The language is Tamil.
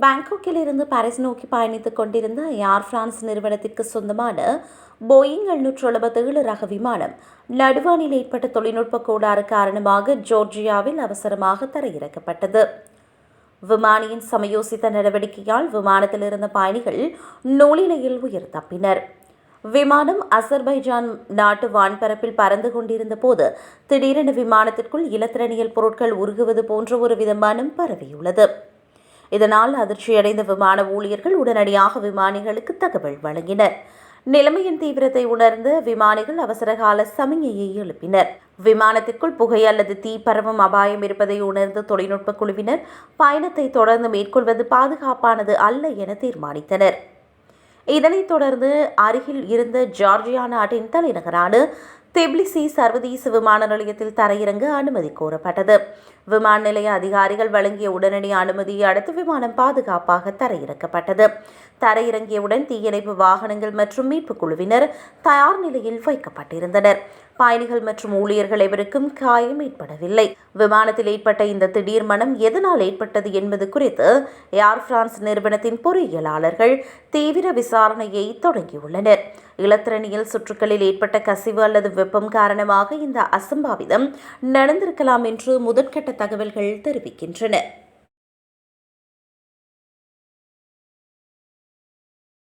பாங்காக்கில் இருந்து பாரிஸ் நோக்கி பயணித்துக் கொண்டிருந்த ஏர் பிரான்ஸ் நிறுவனத்திற்கு சொந்தமான போயிங் 777 ரக விமானம் நடுவானில் ஏற்பட்ட தொழில்நுட்ப கோளாறு காரணமாக ஜோர்ஜியாவில் அவசரமாக தரையிறக்கப்பட்டது. விமானியின் சமயோசித்த நடவடிக்கையால் விமானத்தில் இருந்த பயணிகள் நூலிலையில் உயிர் தப்பினர். விமானம் அசர்பைஜான் நாட்டு வான்பரப்பில் பறந்து கொண்டிருந்த போது திடீரென விமானத்திற்குள் இலத்திரனியல் பொருட்கள் உருகுவது போன்ற ஒரு வித மனம் பரவியுள்ளது. இதனால் அதிர்ச்சியடைந்த விமான ஊழியர்கள் உடனடியாக விமானிகளுக்கு தகவல் வழங்கினர். நிலைமையின் தீவிரத்தை உணர்ந்த விமானிகள் அவசரகால சமிஞையை எழுப்பினர். விமானத்திற்குள் புகை அல்லது தீ பரவும் அபாயம் இருப்பதை உணர்ந்த தொழில்நுட்ப குழுவினர் பயணத்தை தொடர்ந்து மேற்கொள்வது பாதுகாப்பானது அல்ல என தீர்மானித்தனர். இதனைத் தொடர்ந்து அருகில் இருந்த ஜார்ஜியா நாட்டின் தலைநகரான திப்லிசி சர்வதேச விமான நிலையத்தில் தரையிறங்க அனுமதி கோரப்பட்டது. விமான நிலைய அதிகாரிகள் வழங்கிய உடனடி அனுமதியை அடுத்து விமானம் பாதுகாப்பாக தரையிறக்கப்பட்டது. தரையிறங்கியவுடன் தீயணைப்பு வாகனங்கள் மற்றும் மீட்புக் குழுவினர் தயார் நிலையில் வைக்கப்பட்டிருந்தனர். பயணிகள் மற்றும் ஊழியர்கள் எவருக்கும் காயம் ஏற்படவில்லை. விமானத்தில் ஏற்பட்ட இந்த திடீர் மனம் எதனால் ஏற்பட்டது என்பது குறித்து ஏர் பிரான்ஸ் நிறுவனத்தின் பொறியியலாளர்கள் தீவிர விசாரணையை தொடங்கியுள்ளனர். இலத்திரனியல் சுற்றுகளில் ஏற்பட்ட கசிவு அல்லது வெப்பம் காரணமாக இந்த அசம்பாவிதம் நடந்திருக்கலாம் என்று முதற்கட்ட தகவல்கள் தெரிவிக்கின்றன.